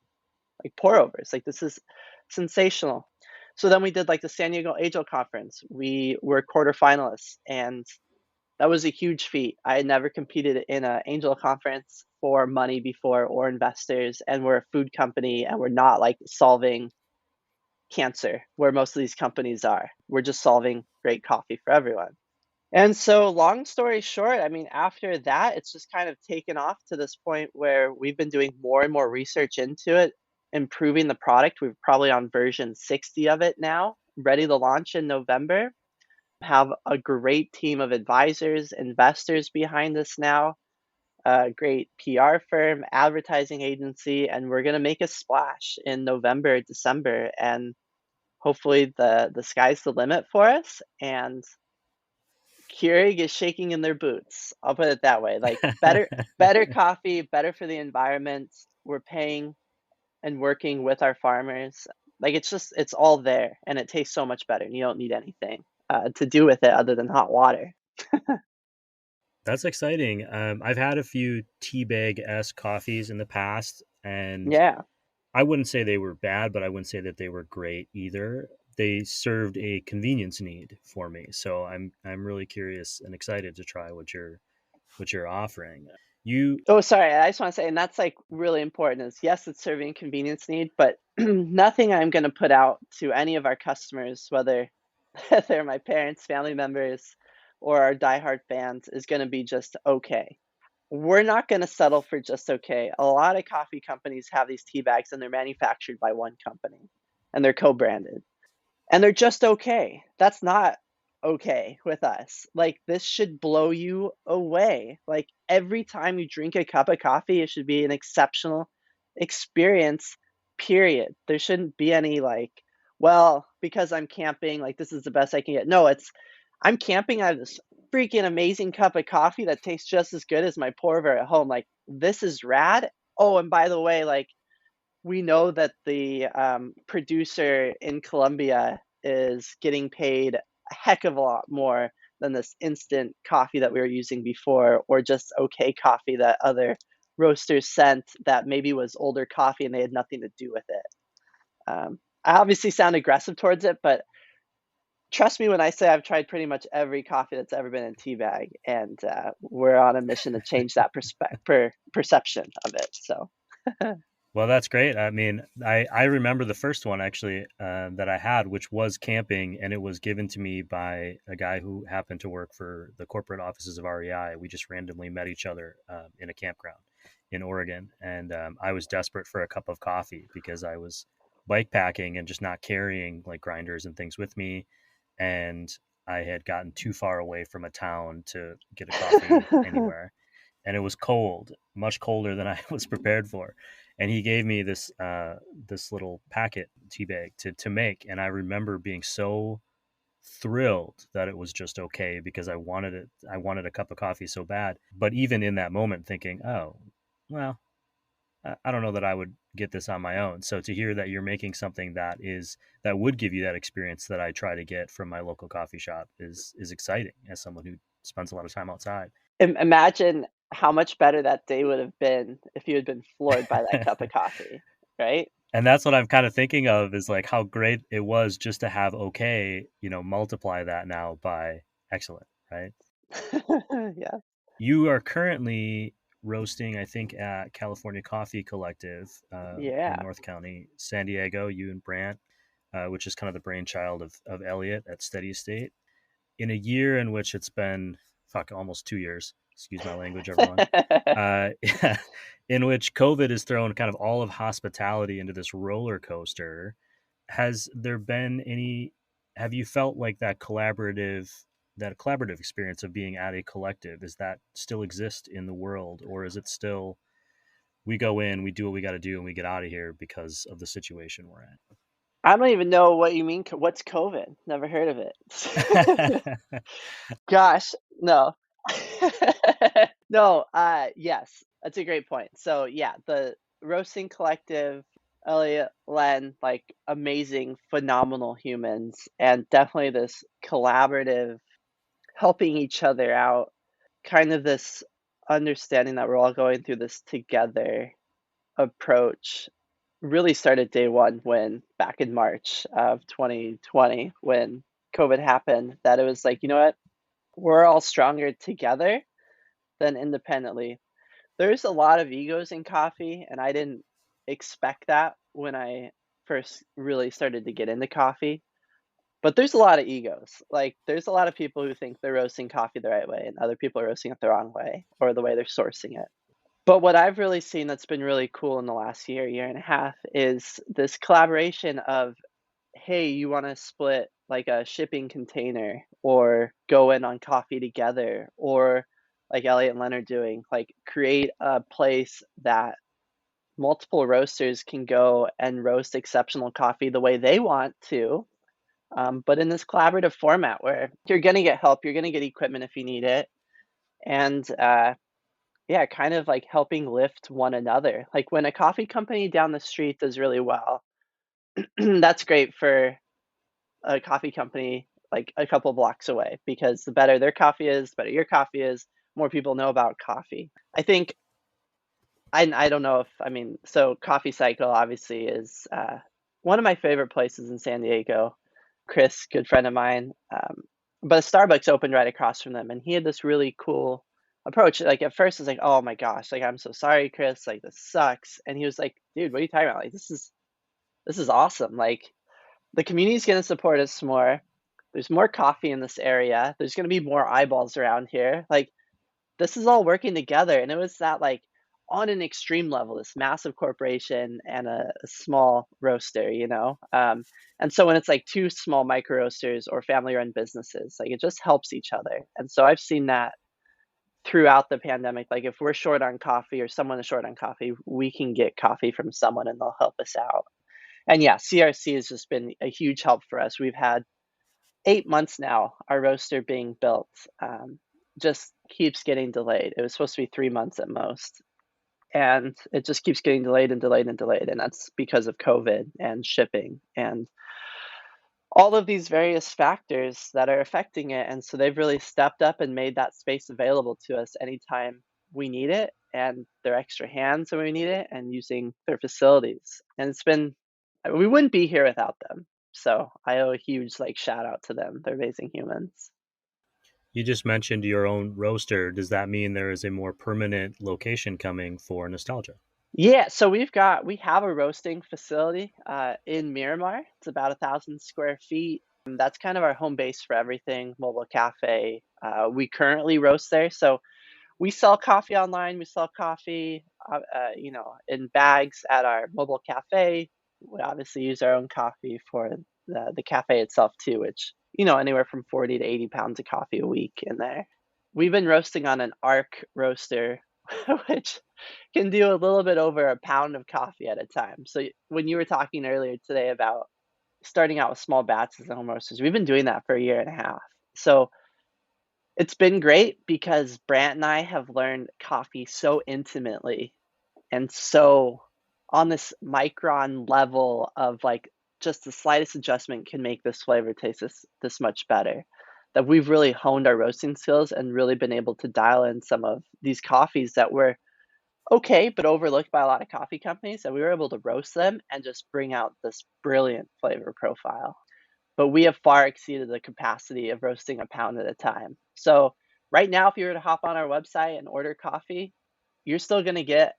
like pour overs. Like, this is sensational. So then we did like the San Diego Angel Conference. We were quarterfinalists, and that was a huge feat. I had never competed in an angel conference for money before or investors, and we're a food company, and we're not like solving cancer where most of these companies are. We're just solving great coffee for everyone. And so, long story short, I mean, after that, it's just kind of taken off to this point where we've been doing more and more research into it, improving the product. We're probably on version 60 of it now, ready to launch in November. Have a great team of advisors, investors behind us now, a great PR firm, advertising agency, and we're going to make a splash in November, December, and hopefully the sky's the limit for us. And Keurig is shaking in their boots. I'll put it that way. Like better coffee, better for the environment. We're paying and working with our farmers. Like it's all there, and it tastes so much better. And you don't need anything to do with it other than hot water. That's exciting. I've had a few teabag-esque coffees in the past, and Yeah. I wouldn't say they were bad, but I wouldn't say that they were great either. They served a convenience need for me, so I'm really curious and excited to try what you're offering. You Oh, sorry. I just want to say, and that's like really important is yes, it's serving convenience need, but nothing I'm going to put out to any of our customers, whether they're my parents, family members, or our diehard fans, is going to be just okay. We're not going to settle for just okay. A lot of coffee companies have these tea bags and they're manufactured by one company and they're co-branded and they're just okay. That's not okay with us. Like, this should blow you away. Like, every time you drink a cup of coffee, it should be an exceptional experience, period. There shouldn't be any, like, well, because I'm camping, like, this is the best I can get. No, it's, I'm camping. I have this freaking amazing cup of coffee that tastes just as good as my pour over at home. Like, this is rad. Oh, and by the way, like, we know that the producer in Colombia is getting paid a heck of a lot more than this instant coffee that we were using before, or just okay coffee that other roasters sent that maybe was older coffee and they had nothing to do with it. I obviously sound aggressive towards it, but trust me when I say I've tried pretty much every coffee that's ever been in tea bag, and we're on a mission to change that perception of it. So. Well, that's great. I mean, I remember the first one actually that I had, which was camping, and it was given to me by a guy who happened to work for the corporate offices of REI. We just randomly met each other in a campground in Oregon, and I was desperate for a cup of coffee because I was bike packing and just not carrying like grinders and things with me, and I had gotten too far away from a town to get a coffee anywhere, and it was cold, much colder than I was prepared for. And he gave me this little packet tea bag to make, and I remember being so thrilled that it was just okay because I wanted it. I wanted a cup of coffee so bad. But even in that moment, thinking, oh, well, I don't know that I would get this on my own. So to hear that you're making something that would give you that experience that I try to get from my local coffee shop is exciting as someone who spends a lot of time outside. Imagine how much better that day would have been if you had been floored by that cup of coffee, right? And that's what I'm kind of thinking of is like how great it was just to have okay, multiply that now by excellent, right? Yeah. You are currently roasting, I think, at California Coffee Collective in Yeah. North County, San Diego, you and Brant, which is kind of the brainchild of Elliot at Steady State. In a year in which it's been, fuck, almost 2 years, excuse my language, everyone, uh, in which COVID has thrown kind of all of hospitality into this roller coaster. Has there been any? Have you felt like that collaborative experience of being at a collective, is that still exist in the world, or is it still we go in, we do what we got to do, and we get out of here because of the situation we're I don't even know what you mean. What's COVID? Never heard of it. in? Gosh, no. No, yes, that's a great point. So yeah, the roasting collective, Elliot, Len, like amazing, phenomenal humans, and definitely this collaborative, helping each other out, kind of this understanding that we're all going through this together approach really started day one when back in March of 2020 when COVID happened, that it was like, you know what? We're all stronger together than independently. There's a lot of egos in coffee, and I didn't expect that when I first really started to get into coffee. But there's a lot of egos. Like, there's a lot of people who think they're roasting coffee the right way, and other people are roasting it the wrong way or the way they're sourcing it. But what I've really seen that's been really cool in the last year, year and a half, is this collaboration of, hey, you want to split like a shipping container or go in on coffee together, or like Elliot and Leonard doing, like create a place that multiple roasters can go and roast exceptional coffee the way they want to, but in this collaborative format where you're going to get help, you're going to get equipment if you need it. And yeah, kind of like helping lift one another. Like when a coffee company down the street does really well, that's great for a coffee company like a couple blocks away because the better their coffee is, the better your coffee is, more people know about coffee. I think I don't know if I mean so Coffee Cycle obviously is one of my favorite places in San Diego. Chris, good friend of mine, but a Starbucks opened right across from them, and he had this really cool approach. Like at first, it's like, oh my gosh, like I'm so sorry, Chris, like this sucks, and he was like, dude, what are you talking about? Like this is awesome. Like the community's gonna support us more. There's more coffee in this area. There's gonna be more eyeballs around here. Like this is all working together. And it was that like on an extreme level, this massive corporation and a small roaster, you know? And so when it's like two small micro roasters or family run businesses, like it just helps each other. And so I've seen that throughout the pandemic. Like if we're short on coffee or someone is short on coffee, we can get coffee from someone and they'll help us out. And yeah, CRC has just been a huge help for us. We've had 8 months now, our roaster being built, just keeps getting delayed. It was supposed to be 3 months at most, and it just keeps getting delayed and delayed and delayed. And that's because of COVID and shipping and all of these various factors that are affecting it. And so they've really stepped up and made that space available to us anytime we need it, and their extra hands when we need it, and using their facilities. And it's been, we wouldn't be here without them. So I owe a huge like shout out to them. They're amazing humans. You just mentioned your own roaster. Does that mean there is a more permanent location coming for nostalgia? Yeah, so we have a roasting facility in Miramar. It's about 1,000 square feet. That's kind of our home base for everything, mobile cafe. We currently roast there, so we sell coffee online. We sell coffee, in bags at our mobile cafe. We obviously use our own coffee for the cafe itself too, which anywhere from 40 to 80 pounds of coffee a week in there. We've been roasting on an arc roaster, which can do a little bit over a pound of coffee at a time. So when you were talking earlier today about starting out with small batches and home roasters, we've been doing that for a year and a half. So it's been great because Brant and I have learned coffee so intimately and so on this micron level of like just the slightest adjustment can make this flavor taste this much better. That we've really honed our roasting skills and really been able to dial in some of these coffees that were okay, but overlooked by a lot of coffee companies. And we were able to roast them and just bring out this brilliant flavor profile. But we have far exceeded the capacity of roasting a pound at a time. So right now, if you were to hop on our website and order coffee, you're still going to get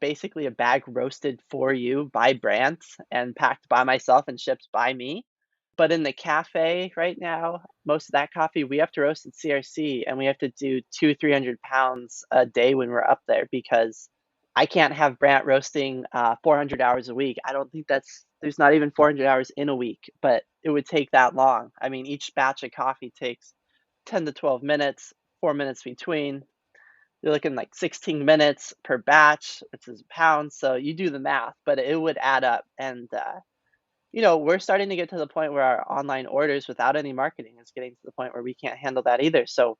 basically a bag roasted for you by Brant and packed by myself and shipped by me. But in the cafe right now, most of that coffee we have to roast at CRC, and we have to do 300 pounds a day when we're up there because I can't have Brant roasting 400 hours a week. I don't think there's not even 400 hours in a week, but it would take that long. I mean, each batch of coffee takes 10 to 12 minutes, 4 minutes between. You're looking like 16 minutes per batch, which is a pound. So you do the math, but it would add up. And we're starting to get to the point where our online orders without any marketing is getting to the point where we can't handle that either. So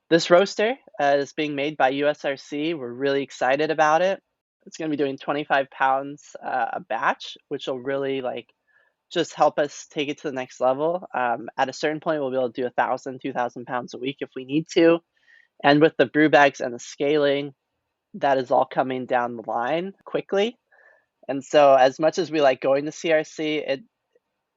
this roaster is being made by USRC. We're really excited about it. It's going to be doing 25 pounds a batch, which will really like just help us take it to the next level. At a certain point, we'll be able to do 1,000, 2,000 pounds a week if we need to. And with the brew bags and the scaling, that is all coming down the line quickly. And so as much as we like going to CRC,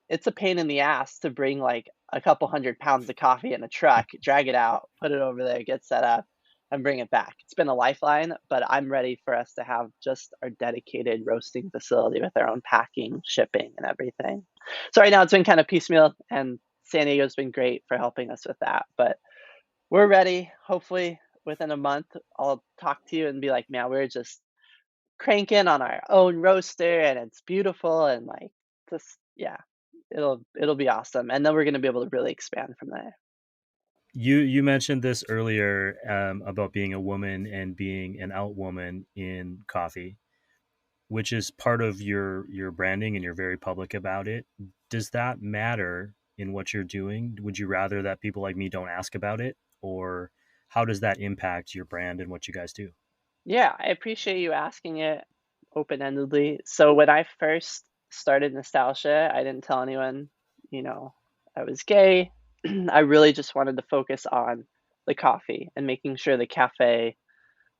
it's a pain in the ass to bring like a couple 100 pounds of coffee in a truck, drag it out, put it over there, get set up, and bring it back. It's been a lifeline, but I'm ready for us to have just our dedicated roasting facility with our own packing, shipping, and everything. So right now it's been kind of piecemeal, and San Diego's been great for helping us with that. But we're ready. Hopefully within a month, I'll talk to you and be like, man, we're just cranking on our own roaster and it's beautiful and like just yeah, it'll be awesome. And then we're gonna be able to really expand from there. You mentioned this earlier about being a woman and being an out woman in coffee, which is part of your branding, and you're very public about it. Does that matter in what you're doing? Would you rather that people like me don't ask about it, or how does that impact your brand and what you guys do? Yeah, I appreciate you asking it open-endedly. So when I first started Nostalgia, I didn't tell anyone, you know, I was gay. I really just wanted to focus on the coffee and making sure the cafe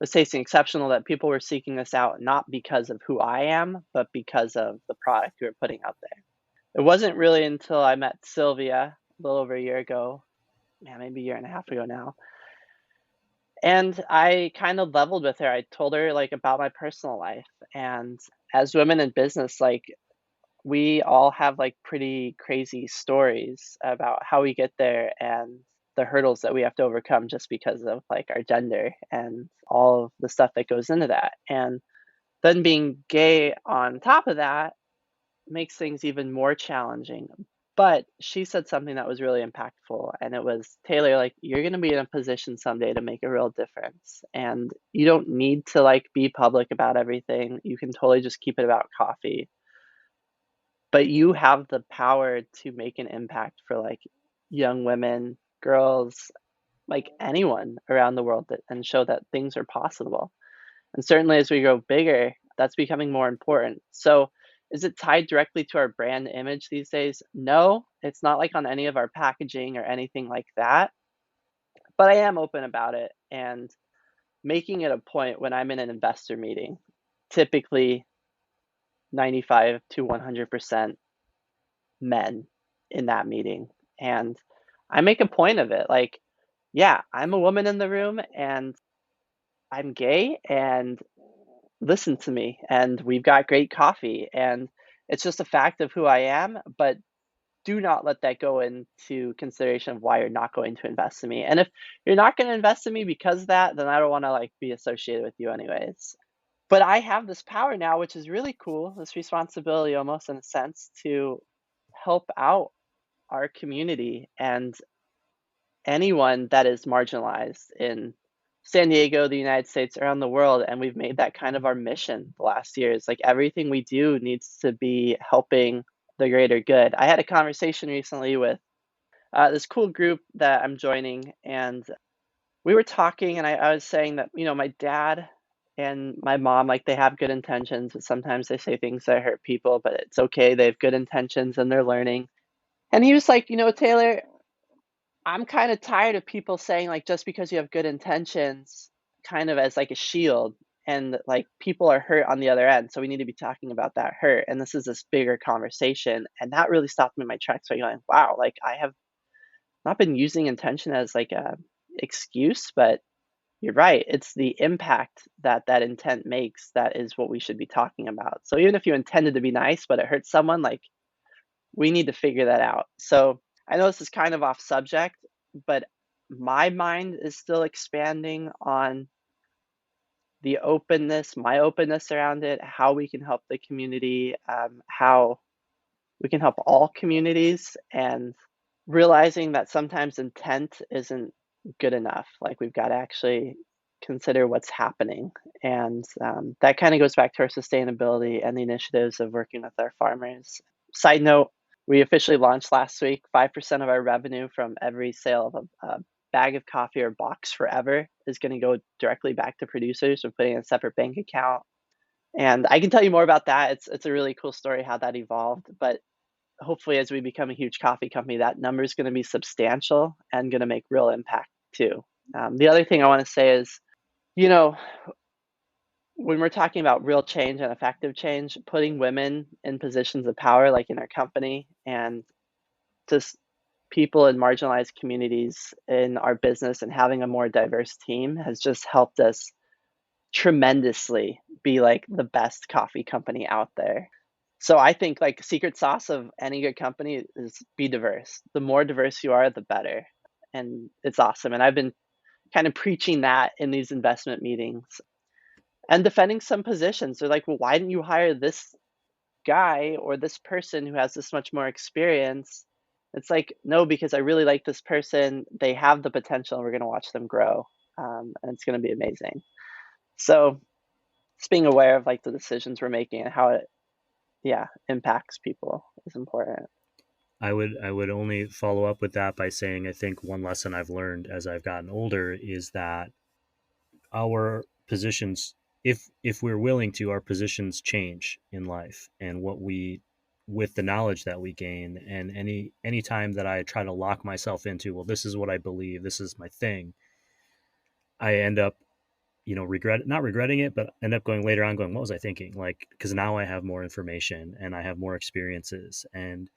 was tasting exceptional, that people were seeking us out not because of who I am, but because of the product we were putting out there. It wasn't really until I met Sylvia a little over a year ago, yeah, maybe a year and a half ago now, and I kind of leveled with her. I told her like about my personal life, and as women in business, like we all have like pretty crazy stories about how we get there and the hurdles that we have to overcome just because of like our gender and all of the stuff that goes into that. And then being gay on top of that makes things even more challenging. But she said something that was really impactful, and it was, Taylor, like, you're going to be in a position someday to make a real difference. And you don't need to like be public about everything. You can totally just keep it about coffee. But you have the power to make an impact for like young women, girls, like anyone around the world and show that things are possible. And certainly as we grow bigger, that's becoming more important. So is it tied directly to our brand image these days? No, it's not like on any of our packaging or anything like that. But I am open about it and making it a point when I'm in an investor meeting, typically 95 to 100% men in that meeting. And I make a point of it. Like, yeah, I'm a woman in the room and I'm gay and listen to me, and we've got great coffee, and it's just a fact of who I am, but do not let that go into consideration of why you're not going to invest in me. And if you're not going to invest in me because of that, then I don't want to like be associated with you anyways. But I have this power now, which is really cool, this responsibility almost in a sense to help out our community and anyone that is marginalized in San Diego, the United States, around the world. And we've made that kind of our mission the last years. Like everything we do needs to be helping the greater good. I had a conversation recently with this cool group that I'm joining, and we were talking, and I was saying that, my dad and my mom, like, they have good intentions, but sometimes they say things that hurt people, but it's okay. They have good intentions and they're learning. And he was like, Taylor, I'm kind of tired of people saying, like, just because you have good intentions, kind of as like a shield, and like people are hurt on the other end. So we need to be talking about that hurt. And this is this bigger conversation. And that really stopped me in my tracks. So going, wow, like I have not been using intention as like a excuse, but you're right. It's the impact that that intent makes that is what we should be talking about. So even if you intended to be nice, but it hurts someone, like we need to figure that out. So I know this is kind of off subject, but my mind is still expanding on the openness, my openness around it, how we can help the community, how we can help all communities, and realizing that sometimes intent isn't good enough. Like we've got to actually consider what's happening. And that kind of goes back to our sustainability and the initiatives of working with our farmers. Side note, we officially launched last week. 5% of our revenue from every sale of a bag of coffee or box forever is going to go directly back to producers. We're putting in a separate bank account. And I can tell you more about that. It's a really cool story how that evolved. But hopefully as we become a huge coffee company, that number is going to be substantial and going to make real impact too. The other thing I want to say is, you know, when we're talking about real change and effective change, putting women in positions of power, like in our company, and just people in marginalized communities in our business and having a more diverse team has just helped us tremendously be like the best coffee company out there. So I think like secret sauce of any good company is be diverse. The more diverse you are, the better. And it's awesome. And I've been kind of preaching that in these investment meetings and defending some positions. They're like, well, why didn't you hire this guy or this person who has this much more experience? It's like, no, because I really like this person. They have the potential. And we're going to watch them grow. And it's going to be amazing. So just being aware of like the decisions we're making and how it, yeah, impacts people is important. I would only follow up with that by saying I think one lesson I've learned as I've gotten older is that our positions, if we're willing to, our positions change in life, and what we, with the knowledge that we gain, and any time that I try to lock myself into, well, this is what I believe, this is my thing, I end up, not regretting it, but end up going later on going, what was I thinking? Like, because now I have more information and I have more experiences. And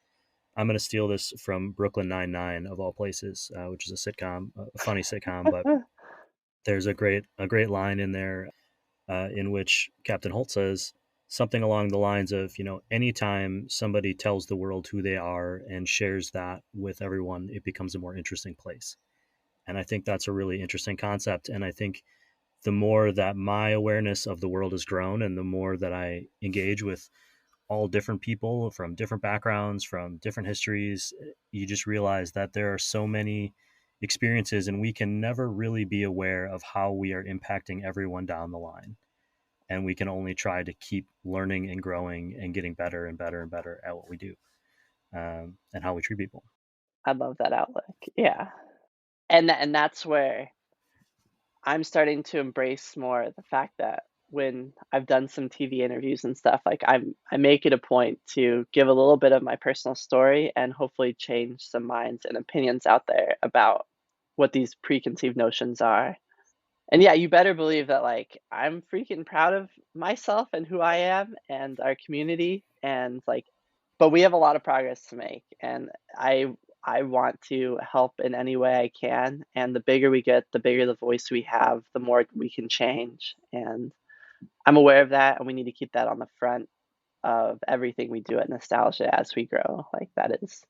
I'm going to steal this from Brooklyn Nine-Nine of all places, which is a sitcom, a funny sitcom, but there's a great line in there, in which Captain Holt says something along the lines of, anytime somebody tells the world who they are and shares that with everyone, it becomes a more interesting place. And I think that's a really interesting concept. And I think the more that my awareness of the world has grown, and the more that I engage with all different people from different backgrounds, from different histories, you just realize that there are so many experiences, and we can never really be aware of how we are impacting everyone down the line. And we can only try to keep learning and growing and getting better and better and better at what we do, and how we treat people. I love that outlook. Yeah. And that's where I'm starting to embrace more the fact that when I've done some TV interviews and stuff, like I make it a point to give a little bit of my personal story and hopefully change some minds and opinions out there about what these preconceived notions are. And yeah, you better believe that like I'm freaking proud of myself and who I am and our community, and like but we have a lot of progress to make, and I want to help in any way I can, and the bigger we get, the bigger the voice we have, the more we can change. And I'm aware of that, and we need to keep that on the front of everything we do at Nostalgia as we grow. Like, that is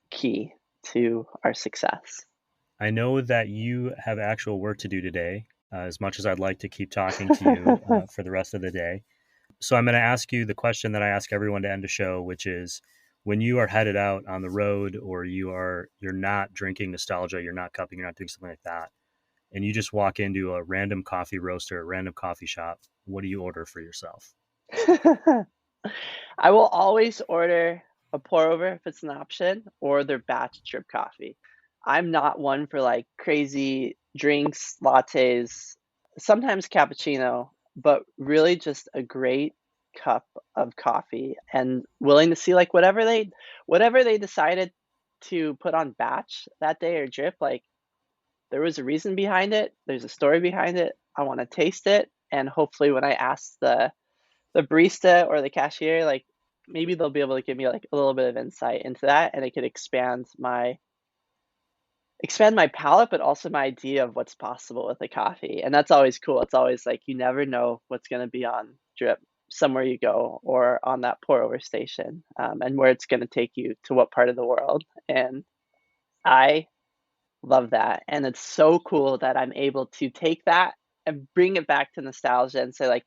key to our success. I know that you have actual work to do today, as much as I'd like to keep talking to you for the rest of the day. So I'm going to ask you the question that I ask everyone to end a show, which is, when you are headed out on the road, or you're not drinking Nostalgia, you're not cupping, you're not doing something like that, and you just walk into a random coffee roaster, a random coffee shop, what do you order for yourself? I will always order a pour over if it's an option, or their batch drip coffee. I'm not one for like crazy drinks, lattes, sometimes cappuccino, but really just a great cup of coffee, and willing to see like whatever they decided to put on batch that day or drip, like there was a reason behind it, there's a story behind it. I want to taste it, and hopefully when I ask the barista or the cashier, like maybe they'll be able to give me like a little bit of insight into that, and it could expand my palate, but also my idea of what's possible with the coffee. And that's always cool. It's always like you never know what's going to be on drip somewhere you go, or on that pour over station, and where it's going to take you to what part of the world. And I love that. And it's so cool that I'm able to take that and bring it back to Nostalgia and say, like,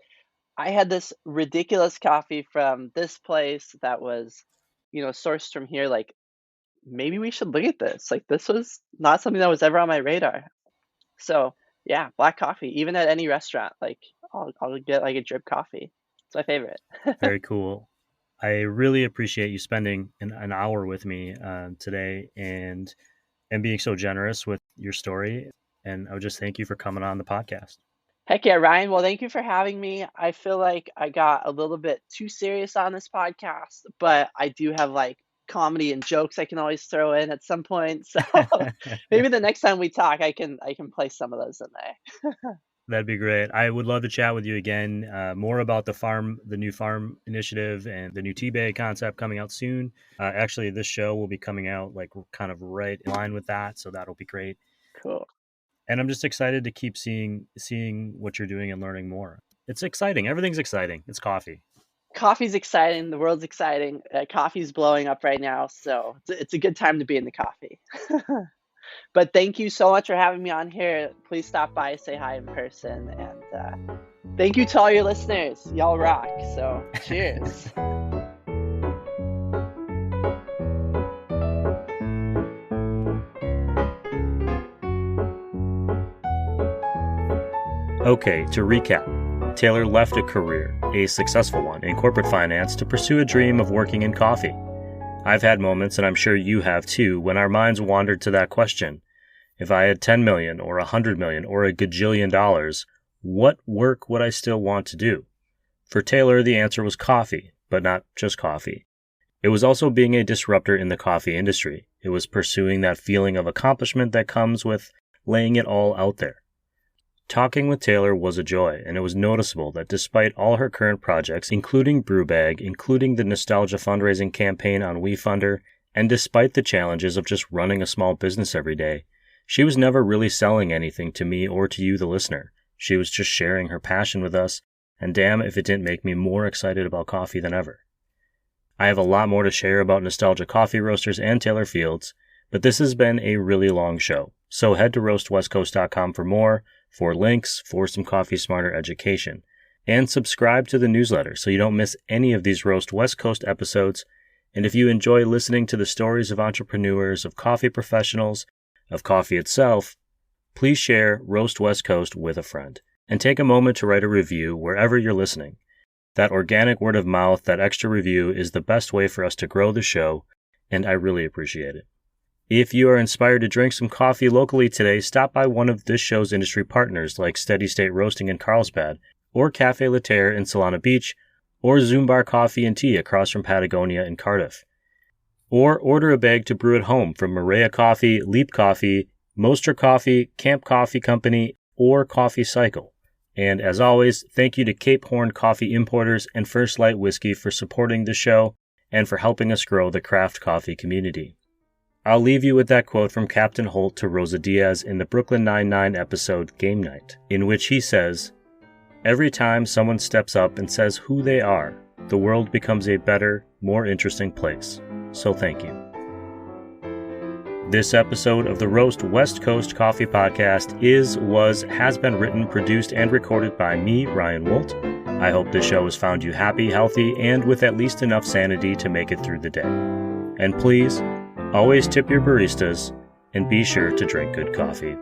I had this ridiculous coffee from this place that was, sourced from here. Like, maybe we should look at this. Like, this was not something that was ever on my radar. So, yeah, black coffee, even at any restaurant, like, I'll get like a drip coffee. It's my favorite. Very cool. I really appreciate you spending an hour with me today, and being so generous with your story. And I would just thank you for coming on the podcast. Heck yeah, Ryan. Well, thank you for having me. I feel like I got a little bit too serious on this podcast, but I do have like comedy and jokes I can always throw in at some point. So maybe the next time we talk, I can play some of those in there. That'd be great. I would love to chat with you again, more about the new farm initiative, and the new tea bag concept coming out soon. Actually, this show will be coming out like kind of right in line with that, so that'll be great. Cool. And I'm just excited to keep seeing what you're doing and learning more. It's exciting. Everything's exciting. It's coffee. Coffee's exciting. The world's exciting. Coffee's blowing up right now, so it's a good time to be in the coffee. But thank you so much for having me on here. Please stop by, say hi in person, and thank you to all your listeners. Y'all rock. So cheers. Okay, to recap, Taylor left a career, a successful one, in corporate finance to pursue a dream of working in coffee. I've had moments, and I'm sure you have too, when our minds wandered to that question. If I had 10 million or 100 million or a gajillion dollars, what work would I still want to do? For Taylor, the answer was coffee, but not just coffee. It was also being a disruptor in the coffee industry. It was pursuing that feeling of accomplishment that comes with laying it all out there. Talking with Taylor was a joy, and it was noticeable that despite all her current projects, including Brewbag, including the Nostalgia fundraising campaign on WeFunder, and despite the challenges of just running a small business every day, she was never really selling anything to me or to you, the listener. She was just sharing her passion with us, and damn if it didn't make me more excited about coffee than ever. I have a lot more to share about Nostalgia Coffee Roasters and Taylor Fields, but this has been a really long show, so head to roastwestcoast.com for more, for links, for some Coffee Smarter education, and subscribe to the newsletter so you don't miss any of these Roast West Coast episodes. And if you enjoy listening to the stories of entrepreneurs, of coffee professionals, of coffee itself, please share Roast West Coast with a friend, and take a moment to write a review wherever you're listening. That organic word of mouth, that extra review, is the best way for us to grow the show, and I really appreciate it. If you are inspired to drink some coffee locally today, stop by one of this show's industry partners like Steady State Roasting in Carlsbad, or Cafe La Terre in Solana Beach, or Zumbar Coffee and Tea across from Patagonia in Cardiff. Or order a bag to brew at home from Maria Coffee, Leap Coffee, Moster Coffee, Camp Coffee Company, or Coffee Cycle. And as always, thank you to Cape Horn Coffee Importers and First Light Whiskey for supporting the show and for helping us grow the craft coffee community. I'll leave you with that quote from Captain Holt to Rosa Diaz in the Brooklyn Nine-Nine episode Game Night, in which he says, Every time someone steps up and says who they are, the world becomes a better, more interesting place. So thank you. This episode of the Roast West Coast Coffee Podcast has been written, produced, and recorded by me, Ryan Wolt. I hope this show has found you happy, healthy, and with at least enough sanity to make it through the day. And please, always tip your baristas and be sure to drink good coffee.